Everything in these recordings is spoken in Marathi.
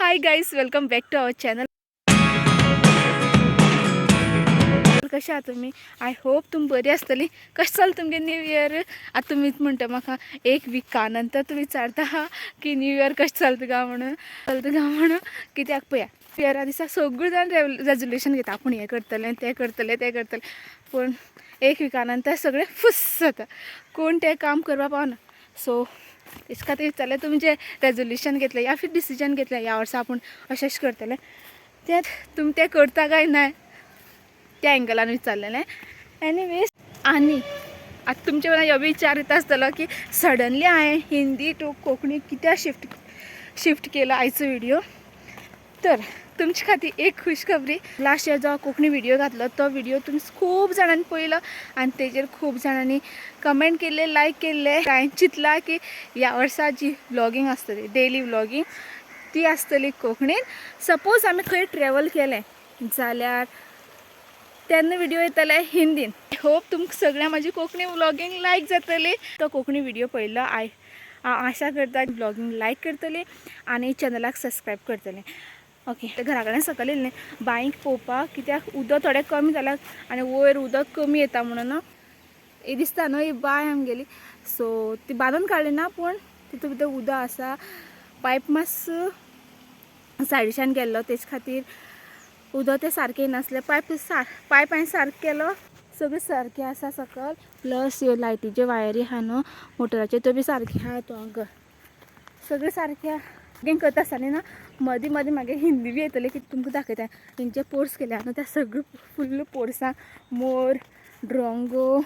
High guys, welcome back to our channel. कशा आहात तुम्ही? आय होप तुम्ही बरी असतली. कशें चल तुमगे न्यू इयर? आता तुम्हीच म्हणता म्हाका एक विका नंतर तुम्ही विचारता की न्यू इयर कशें चलता गा म्हणून कित्याक पळया इयरा दिसा सगळीं जाण रेजोल्यूशन घेता, आपूण हें करतलें तें करतलें पूण एक विका नंतर सगळें फुस जाता, कोण तें काम करपा पावना. सो तेच खातीर विचारलें तुमी जे रेजोल्यूशन घेतलें या फिर डिसिजन घेतलें ह्या वर्सा आपूण अशेंच करतलें, तें तुमी तें करता काय ना त्या एंगलान विचारलेलें. एनीवेज, आनी आतां तुमचे मनात हो विचार येता आसतलो की सडनली हांवें हिंदी टू कोंकणी कित्याक शिफ्ट केलो आयचो व्हिडिओ. तर तुमचे खातीर एक खुशखबरी, लास्ट इयर जो कोंकणी व्हिडिओ घातलो तो व्हिडिओ तुमी खूब जाणांनी पळयलो आनी तेजेर खूब जाणांनी कमेंट केल्ले, लायक केल्ले. हांवें चिंतलां की ह्या वर्सा जी व्लॉगिंग आसतली, डेली व्लॉगिंग, ती आसतली कोंकणीन. सपोज आमी खंय ट्रॅवल केलें जाल्यार तेन्ना व्हिडिओ येतले हिंदीन. आय होप तुमकां सगळ्यांक म्हाजी कोंकणी व्लॉगिंग लायक जातली. तो कोंकणी व्हिडिओ पळयलो हांव आशा करता व्लॉगिंग लायक करतली आनी चॅनलाक सबस्क्रायब करतली. ओके, घरा कडेन सकयल येयलें बांयक पळोवपाक, कित्याक उदक थोडें कमी जालां आनी वयर उदक कमी येता म्हणून हे दिसता न्हू ही बांय आमगेली. सो ती बांदून काडली ना, पूण तितून भितर उदक आसा. पायप मातसो सायडीच्यान गेल्लो तेज खातीर उदक तें सारकें येनासलें. पायप हांवें सारको केलो, सगळें सारकें आसा सकयल. प्लस ह्यो लायटीच्यो वायरी आहा न्हू मोटराच्यो, त्यो बी सारक्यो आहा. तो सगळें सारकें आहा. व्लॉगिंग करता आसतना ना मदीं म्हागे हिंदी बी येतली की तुमकां दाखयता. तेंचे पोर्स केल्या न्हू, त्या सगळ्यो फुल्ल पोर्सां मोर, ड्रोंगो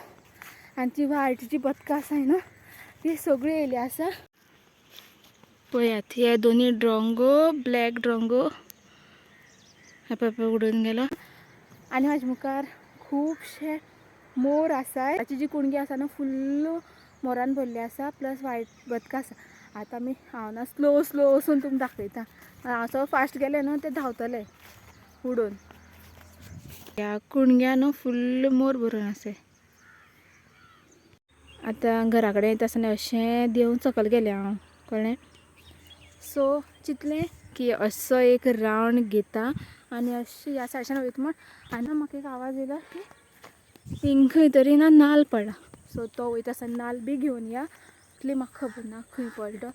आनी ती वायटीची बदकां आसाय न्हू ती सगळी येयली आसा. पळयात, हे दोनी ड्रोंगो, ब्लॅक ड्रोंगो हे पळय उडून गेलो. आनी म्हाजे मुखार खुबशे मोर आसाय. ताची जी कुणगी आसा न्हू फुल्ल मोरान भरली आसा, प्लस वायट बदकां आसा. आतां आमी हांव ना स्लो वचून तुमकां दाखयता. हांव चड फास्ट गेलें न्हू ते धांवतले उडून. ह्या कुणग्या न्हू फुल्ल मोर भरून आसाय. आतां घरा कडेन येता आसतना अशें देंवन सकयल गेलें हांव, कळ्ळें. सो चिंतलें की असो एक रावंड घेता आनी अशें ह्या सायडीच्यान वयता म्हण. आनी म्हाका एक आवाज येयलो की हिंग खंय तरी ना नाल्ल पडला. सो तो वयता आसतना नाल्ल बी घेवन या. इतली म्हाका खबर ना खंय पडलो,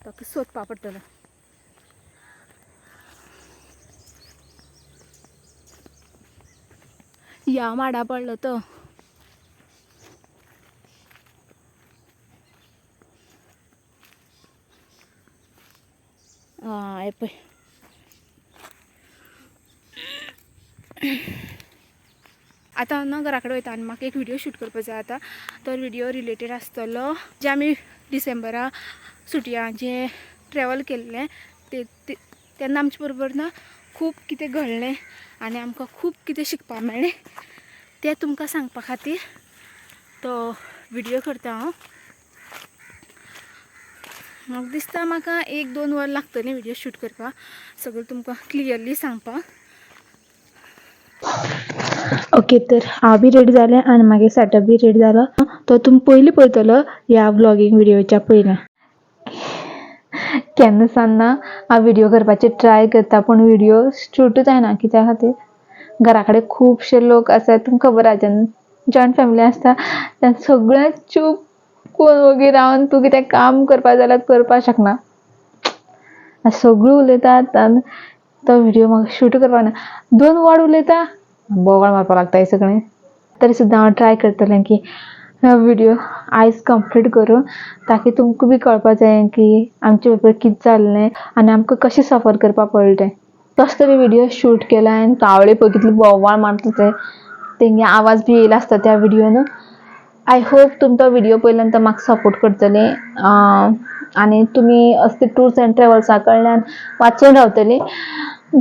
ताका सोदपा पडटलो. ह्या माडा पडलो तो. हे पळय, आतां हांव ना घरा कडेन वयता आनी म्हाका एक व्हिडिओ शूट करपाक जाय. आतां तो व्हिडिओ रिलेटेड आसतलो जे आमी डिसेंबरा सुटया जे ट्रॅवल केल्लें तेन्ना आमचे बरोबर ना खूब कितें घडलें आनी आमकां खूब कितें शिकपाक मेळ्ळें. तें तुमकां सांगपा खातीर तो व्हिडिओ करता हांव. म्हाका दिसता म्हाका 1-2 वर लागतलीं व्हिडिओ शूट करपाक, सगळें तुमकां क्लियरली सांगपाक. ओके, तर हांव बी रेडी जालें आनी मागीर सेटअप बी रेडी जालो. तो तुमी पयलीं पळयतलो ह्या व्लॉगिंग व्हिडिओच्या पयलीं. केन्ना सावन ना हांव व्हिडिओ करपाचें ट्राय करता, पूण व्हिडिओ शूटूच जायना. कित्या खातीर घरा कडेन खुबशे लोक आसात. तुमकां खबर आहा जेन्ना जॉयंट फॅमिली आसता तेन्ना सगळें चूप कोण वोगी रावन तूं कितें काम करपा जाल्यार करपाक शकना. सगळीं उलयतात आनी तो व्हिडिओ म्हाका शूट करपाक ना. 2 वर्ड उलयता बोवाळ मारपाक लागता हे सगळें. तरी सुद्दां हांव ट्राय करतलें की व्हिडिओ आयज कंप्लीट करूं, ताकी तुमकां बी कळपाक जाय की आमचे बरोबर कितें जाल्लें आनी आमकां कशें सफर करपाक पडलें. तसो तरी व्हिडिओ शूट केला आनी कावळे पळय कितले बोवाळ मारता ते, तेंगे आवाज बी येयला आसता त्या व्हिडिओन. आय होप तुमी तो व्हिडिओ पळयल्या नंतर म्हाका सपोर्ट करतले आनी तुमी असले टूर्स एंड ट्रॅवल्सा कडल्यान वाचून रावतली.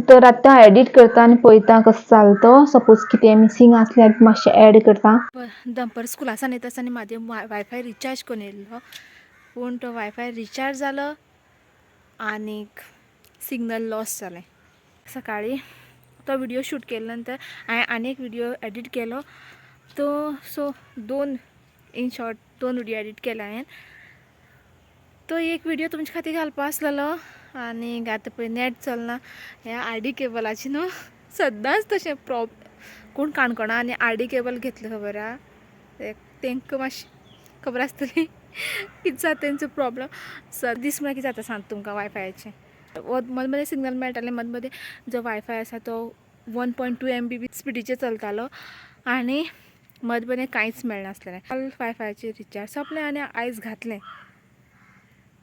तर आतां हांव एडीट करता आनी पळयता कसो जालो तो. सपोज कितें मिसींग आसल्यार मातशें एड करता. दनपार स्कुलासान येता आसतना म्हाजे वायफाय रिचार्ज करून येयल्लो, पूण तो वायफाय रिचार्ज जालो आनीक सिग्नल लॉस जालें. सकाळीं तो व्हिडिओ शूट केले नंतर हांवें आनी एक व्हिडिओ एडीट केलो. तो सो 2 व्हिडिओ एडीट केले हांवें. तो एक व्हिडिओ तुमचे खातीर घालपा आसलेलो आणि आता पळय नेट चलना ह्या आडी केबलाची न्हू सद्दांच तशें कोण काणकोणा आनी आडी केबल घेतले खबर आहा तांकां मातशी खबर आसतली कितें जाता तेंचो प्रॉब्लम दीस म्हळ्यार कितें जाता सांग तुमकां वायफायाचें मदें मदें सिग्नल मेळटालें मदें मदें जो वायफाय आसा तो 1.2 MB स्पिडीचेर चलतालो आनी मदें मदें कांयच मेळनासलें वायफायाचेर रिचार्ज सोंपलें आनी आयज घातलें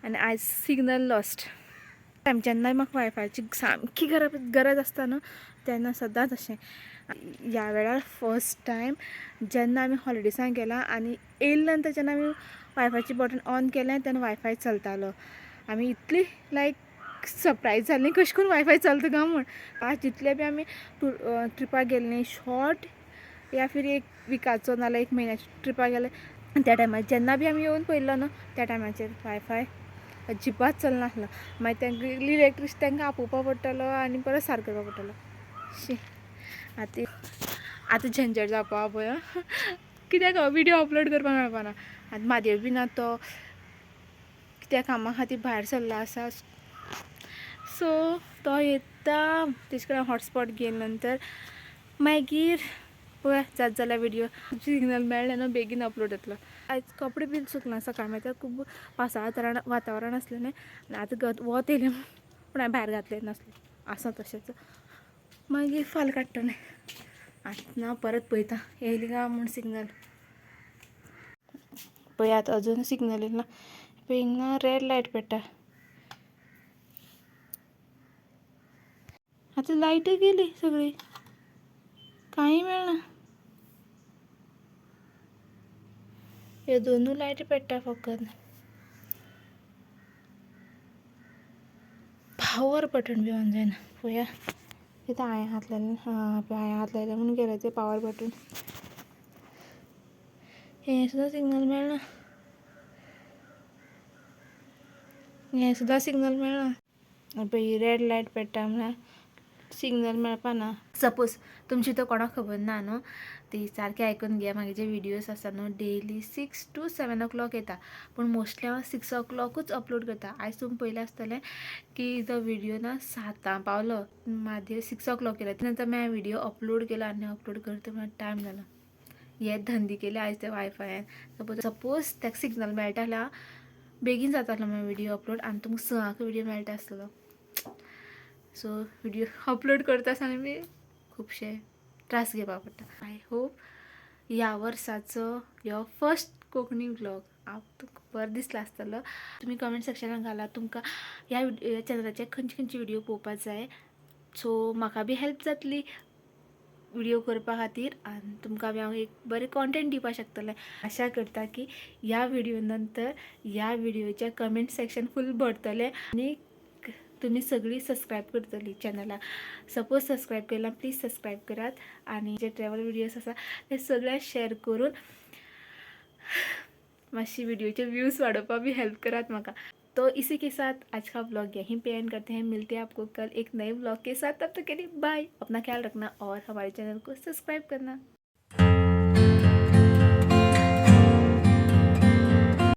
आनी आयज सिग्नल लॉस्ट जेन्ना म्हाका वायफायची सामकी गरज आसता न्हू तेन्ना सदांच अशें ह्या वेळार फर्स्ट टायम जेन्ना आमी हॉलिडेजांक गेला आनी येयले नंतर जेन्ना आमी वायफायचें बटन ऑन केलें तेन्ना वायफाय चलतालो आमी इतली लायक सरप्रायज जालीं कशें करून वायफाय चलता काय म्हूण आज जितले बी आमी ट्रिपाक गेल्लीं शॉर्ट या फिर एक विकाचो नाल्यार एक म्हयन्याच्या ट्रिपाक गेले त्या टायमार जेन्ना बी आमी येवन पळयल्लो न्हू त्या टायमाचेर वायफाय अजिबात चलनासलो मागीर तांकां इलेक्ट्रिसिटी तांकां आपोवपा पडटलो आनी परत सारको करपा पडटलो शी आतां झंझट जावपा पळय कित्याक विडियो अपलोड करपाक मेळपाना आतां म्हादेव बीन तो कित्या कामा खातीर भायर सरलो आसा सो तो येता तेजे कडेन हॉटस्पॉट घेयले नंतर मागीर पळय जात जाल्यार विडियो सिग्नल मेळ्ळें न्हू बेगीन अपलोड जातलो आयज कपडे बीन सुकना सकाळ मागीर खूब पावसा वातावरण आसलें न्ही आनी आतां वत येयलें पूण हांवें भायर घातलें नासलें आसा तशेंच मागीर फाल्यां काडटलें आतां परत पळयता येयली काय म्हूण सिग्नल पळय आतां अजून सिग्नल येयना पळय हिंगा रेड लायट पेट्टा आतां लायट गेली सगळी कांय मेळना ह्यो दोनूय लायटी पेट्टा फकत पावर बटन बी ऑन जायना पळया कितें हांवें हात लायलें हांवें हात लायलें म्हणून गेलें तें पावर बटन हें सुद्दां सिग्नल मेळना हें सुद्दां सिग्नल मेळना पळय रेड लायट पेट्टा म्हळ्यार सिग्नल मेळपाना सपोज तुमची तो कोणाक खबर ना न्हू ती सारकी आयकून घेया म्हागे जे विडियोज आसा न्हू डेली 6 to 7 o'clock येता पूण मोस्टली हांव 6 o'clockूच अपलोड करता आयज तुमी पयलें आसतलें की जो विडियो ना 7 पावलो म्हादेव 6 o'clock केला नंतर हांवें विडियो अपलोड केला आनी अपलोड करता म्हळ्यार टायम जालो हे धंदे केले आयज त्या वायफायान सपोज ताका सिग्नल मेळटा जाल्यार बेगीन जातालो म्हळ्यार विडियो अपलोड आनी तुमकां 6 विडियो मेळटा आसतलो सो विडियो अपलोड करता आसतना बी खुबशे त्रास घेवपा पडटा आय होप ह्या वर्साचो ह्यो फर्स्ट कोंकणी व्लॉग तुमकां बरो दिसलो आसतलो तुमी कमेंट सेक्शनान घाला तुमकां ह्या चॅनलाचे खंयची खंयची विडियो पळोवपाक जाय सो म्हाका बी हेल्प जातली विडियो करपा खातीर आनी तुमकां बी हांव एक बरें कॉन्टेंट दिवपाक शकतलें आशा करता की ह्या विडियो नंतर ह्या विडियोचें कमेंट सेक्शन फूल भरतलें आनी तुमी सगळीं सबस्क्रायब करतलीं चॅनलाक सपोज सबस्क्रायब केला प्लीज सबस्क्रायब करात आनी जे ट्रॅवल विडियोज आसा ते सगळ्यांक शेअर करून मातशी विडियोचे व्यूज वाडोवपाक भी हेल्प करात म्हाका तो इसी के साथ आज का व्लॉग यहीं पे एंड करते हैं मिलते हैं आपको कल एक नए व्लॉग के साथ तब तक के लिए बाय अपना ख्याल रखना और हमारे चैनल को सब्सक्राइब करना।